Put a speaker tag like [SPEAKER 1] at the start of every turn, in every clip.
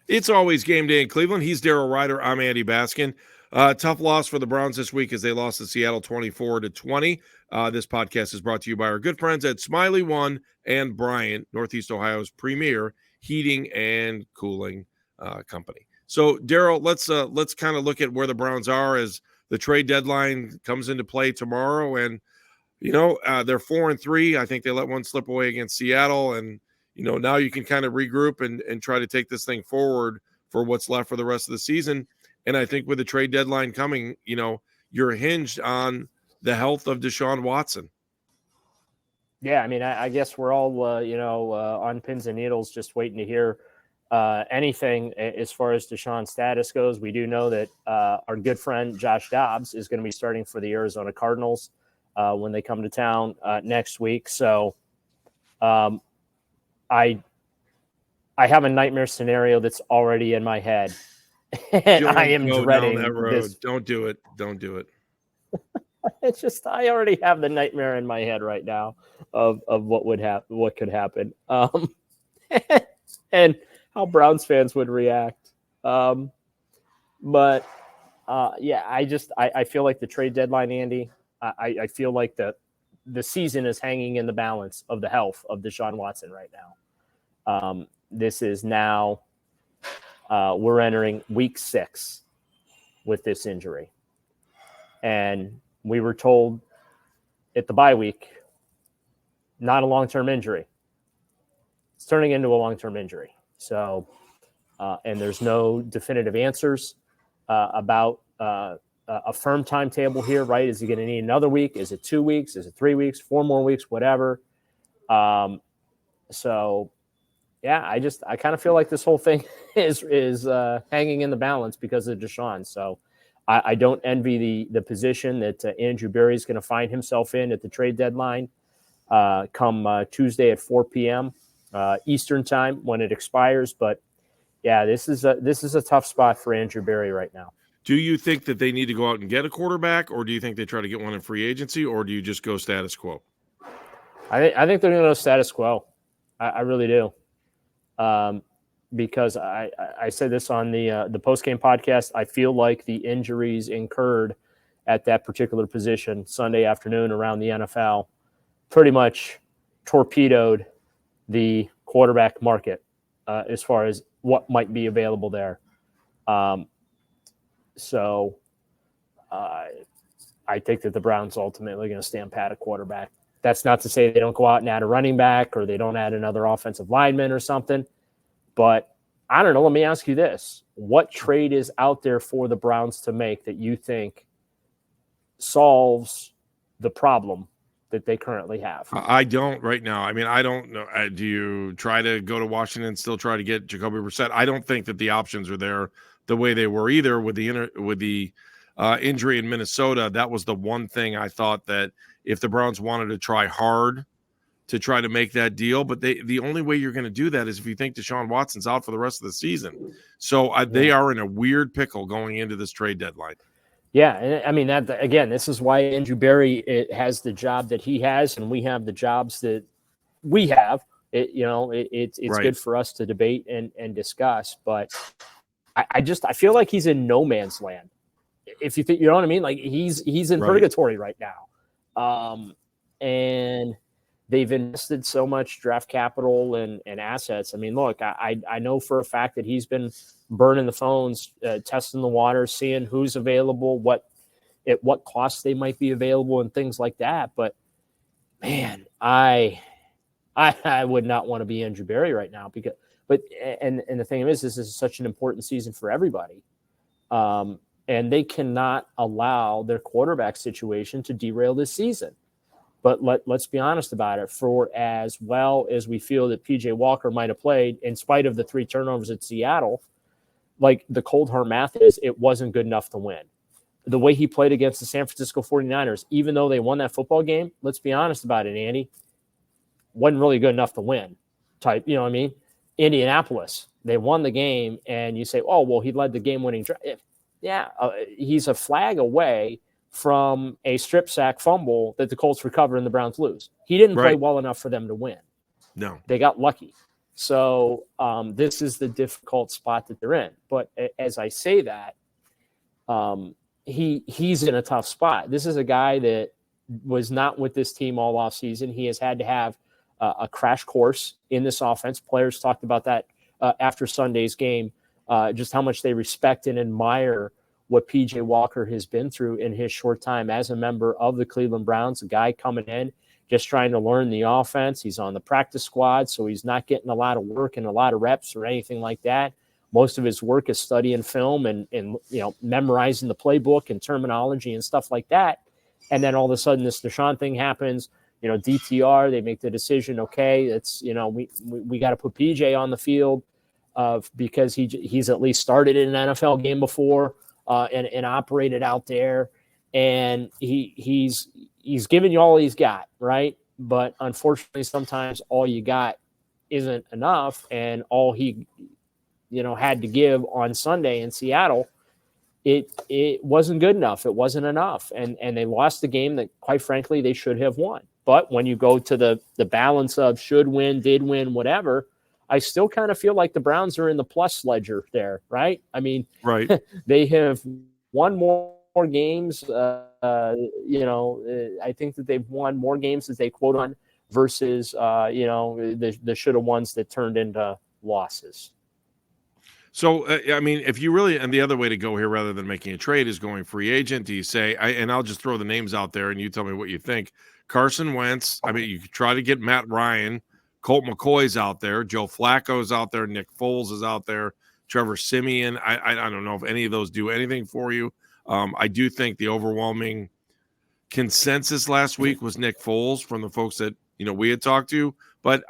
[SPEAKER 1] It's always game day in Cleveland. He's Daryl Ryder. I'm Andy Baskin. Tough loss for the Browns this week as they lost to Seattle 24-20. This podcast is brought to you by our good friends at Smiley One and Bryant, Northeast Ohio's premier heating and cooling company. So, Daryl, let's kind of look at where the Browns are as the trade deadline comes into play tomorrow. And they're 4-3. I think they let one slip away against Seattle, and now you can kind of regroup and try to take this thing forward for what's left for the rest of the season. And I think with the trade deadline coming, you're hinged on the health of Deshaun Watson.
[SPEAKER 2] Yeah, I mean, I guess we're all, on pins and needles just waiting to hear anything as far as Deshaun's status goes. We do know that our good friend Josh Dobbs is going to be starting for the Arizona Cardinals when they come to town next week. So I have a nightmare scenario that's already in my head. And I am dreading
[SPEAKER 1] down that road.
[SPEAKER 2] this.
[SPEAKER 1] Don't do it. Don't do it.
[SPEAKER 2] It's just I already have the nightmare in my head right now of what could happen, and how Browns fans would react. I feel like the trade deadline, Andy. I feel like the season is hanging in the balance of the health of Deshaun Watson right now. This is now we're entering week 6 with this injury. And we were told at the bye week, not a long-term injury. It's turning into a long-term injury. So, and there's no definitive answers about a firm timetable here, right? Is he going to need another week? Is it 2 weeks? Is it 3 weeks? 4 more weeks? Whatever. So, yeah, I kind of feel like this whole thing is hanging in the balance because of Deshaun. So, I don't envy the position that Andrew Berry is going to find himself in at the trade deadline come Tuesday at 4 p.m. Eastern time when it expires. But yeah, this is a tough spot for Andrew Berry right now.
[SPEAKER 1] Do you think that they need to go out and get a quarterback, or do you think they try to get one in free agency, or do you just go status quo?
[SPEAKER 2] I think they're going to go status quo. I really do. Because I said this on the post-game podcast, I feel like the injuries incurred at that particular position Sunday afternoon around the NFL pretty much torpedoed the quarterback market as far as what might be available there. So I think that the Browns ultimately are going to stand pat at quarterback. That's not to say they don't go out and add a running back or they don't add another offensive lineman or something. But I don't know. Let me ask you this. What trade is out there for the Browns to make that you think solves the problem that they currently have?
[SPEAKER 1] I don't right now. I mean, I don't know. Do you try to go to Washington and still try to get Jacoby Brissett? I don't think that the options are there the way they were either with the injury in Minnesota. That was the one thing I thought that if the Browns wanted to try hard to try to make that deal, but the only way you're going to do that is if you think Deshaun Watson's out for the rest of the season. So they are in a weird pickle going into this trade deadline.
[SPEAKER 2] Yeah, and I mean that again. This is why Andrew Berry has the job that he has, and we have the jobs that we have. It's right. Good for us to debate and discuss, but I feel like he's in no man's land. If you think, you know what I mean, like he's in purgatory right now, and they've invested so much draft capital and assets. I mean, look, I know for a fact that he's been burning the phones, testing the water, seeing who's available, at what cost they might be available, and things like that. But man, I would not want to be Andrew Berry right now and the thing is, this is such an important season for everybody, and they cannot allow their quarterback situation to derail this season. But let's be honest about it. For as well as we feel that P.J. Walker might have played, in spite of the 3 turnovers at Seattle, like the cold hard math is, it wasn't good enough to win. The way he played against the San Francisco 49ers, even though they won that football game, let's be honest about it, Andy, wasn't really good enough to win. Type, you know what I mean? Indianapolis, they won the game, and you say, oh, well, he led the game-winning drive. Yeah, he's a flag away from a strip sack fumble that the Colts recover and the Browns lose. He didn't play well enough for them to win.
[SPEAKER 1] No.
[SPEAKER 2] They got lucky. So this is the difficult spot that they're in. But as I say that, he's in a tough spot. This is a guy that was not with this team all off season. He has had to have a crash course in this offense. Players talked about that after Sunday's game, just how much they respect and admire what PJ Walker has been through in his short time as a member of the Cleveland Browns, a guy coming in, just trying to learn the offense. He's on the practice squad, so he's not getting a lot of work and a lot of reps or anything like that. Most of his work is studying film and memorizing the playbook and terminology and stuff like that. And then all of a sudden this Deshaun thing happens, DTR, they make the decision, okay, it's, we got to put PJ on the field because he's at least started in an NFL game before and operated out there. And he's giving you all he's got, right? But unfortunately, sometimes all you got isn't enough. And all he, had to give on Sunday in Seattle, it wasn't good enough. It wasn't enough. And they lost the game that, quite frankly, they should have won. But when you go to the balance of should win, did win, whatever, I still kind of feel like the Browns are in the plus ledger there, right? I mean,
[SPEAKER 1] right.
[SPEAKER 2] They have won more games. I think that they've won more games as they quote on versus, the should have ones that turned into losses.
[SPEAKER 1] So, if you really, and the other way to go here rather than making a trade is going free agent, do you say, and I'll just throw the names out there and you tell me what you think. Carson Wentz, you could try to get Matt Ryan, Colt McCoy's out there, Joe Flacco's out there, Nick Foles is out there, Trevor Siemian. I don't know if any of those do anything for you. I do think the overwhelming consensus last week was Nick Foles from the folks that, we had talked to. But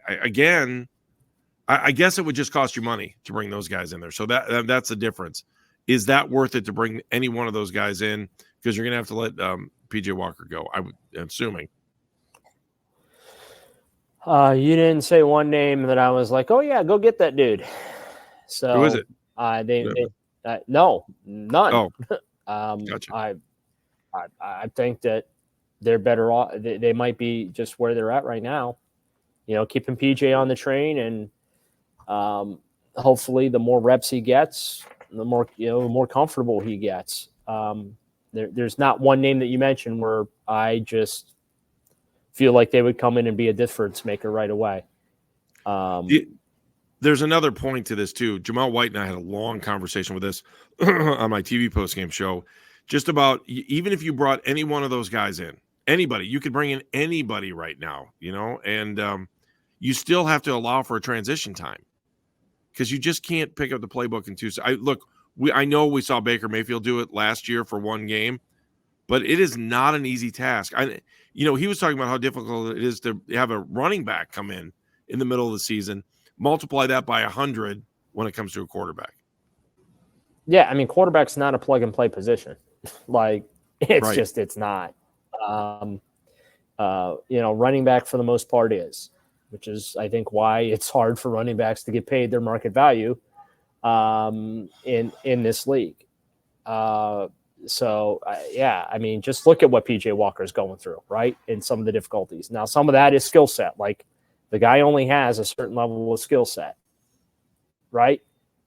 [SPEAKER 1] I guess it would just cost you money to bring those guys in there. So that's the difference. Is that worth it to bring any one of those guys in? Because you're going to have to let PJ Walker go, I'm assuming.
[SPEAKER 2] You didn't say one name that I was like, oh, yeah, go get that dude. So
[SPEAKER 1] who is it?
[SPEAKER 2] No, none.
[SPEAKER 1] Oh, gotcha.
[SPEAKER 2] I think that they're better off. They might be just where they're at right now. Keeping PJ on the train, and hopefully, the more reps he gets, the more comfortable he gets. There's not one name that you mentioned where I just feel like they would come in and be a difference maker right away.
[SPEAKER 1] There's another point to this too. Jamal White and I had a long conversation with this on my TV postgame show, just about even if you brought any one of those guys in, anybody, you could bring in anybody right now, and you still have to allow for a transition time because you just can't pick up the playbook in 2 seconds. I know we saw Baker Mayfield do it last year for one game, but it is not an easy task. He was talking about how difficult it is to have a running back come in the middle of the season. Multiply that by 100 when it comes to a quarterback.
[SPEAKER 2] Yeah, quarterback's not a plug-and-play position. It's not. Running back for the most part is, which is, I think, why it's hard for running backs to get paid their market value in this league. Just look at what PJ Walker is going through, right? And some of the difficulties. Now, some of that is skill set. Like, the guy only has a certain level of skill set, right?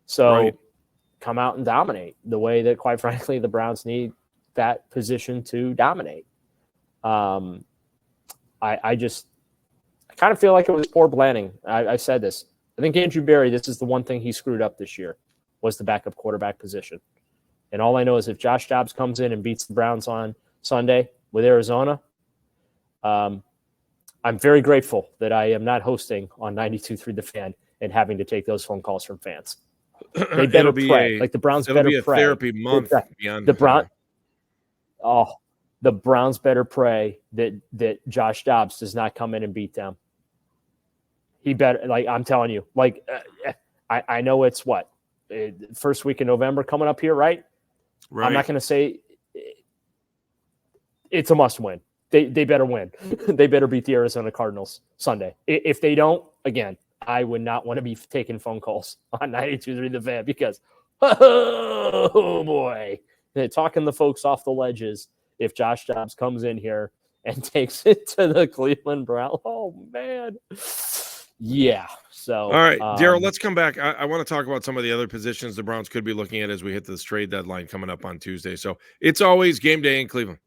[SPEAKER 2] So come out and dominate the way that, quite frankly, the Browns need that position to dominate. I kind of feel like it was poor planning. I said this. I think Andrew Berry, this is the one thing he screwed up this year, was the backup quarterback position. And all I know is if Josh Dobbs comes in and beats the Browns on Sunday with Arizona, I'm very grateful that I am not hosting on 92.3 The Fan and having to take those phone calls from fans. They better pray. The Browns better pray. It'll be a
[SPEAKER 1] therapy month beyond
[SPEAKER 2] the Browns better pray that Josh Dobbs does not come in and beat them. He better, I'm telling you, I know it's first week in November coming up here, right? I'm not going to say it's a must win. They better win. They better beat the Arizona Cardinals Sunday. If they don't, again, I would not want to be taking phone calls on 92.3 The Fan because, oh boy, they're talking the folks off the ledges. If Josh Dobbs comes in here and takes it to the Cleveland Browns, oh man, yeah. So,
[SPEAKER 1] all right, Daryl, let's come back. I want to talk about some of the other positions the Browns could be looking at as we hit this trade deadline coming up on Tuesday. So it's always game day in Cleveland.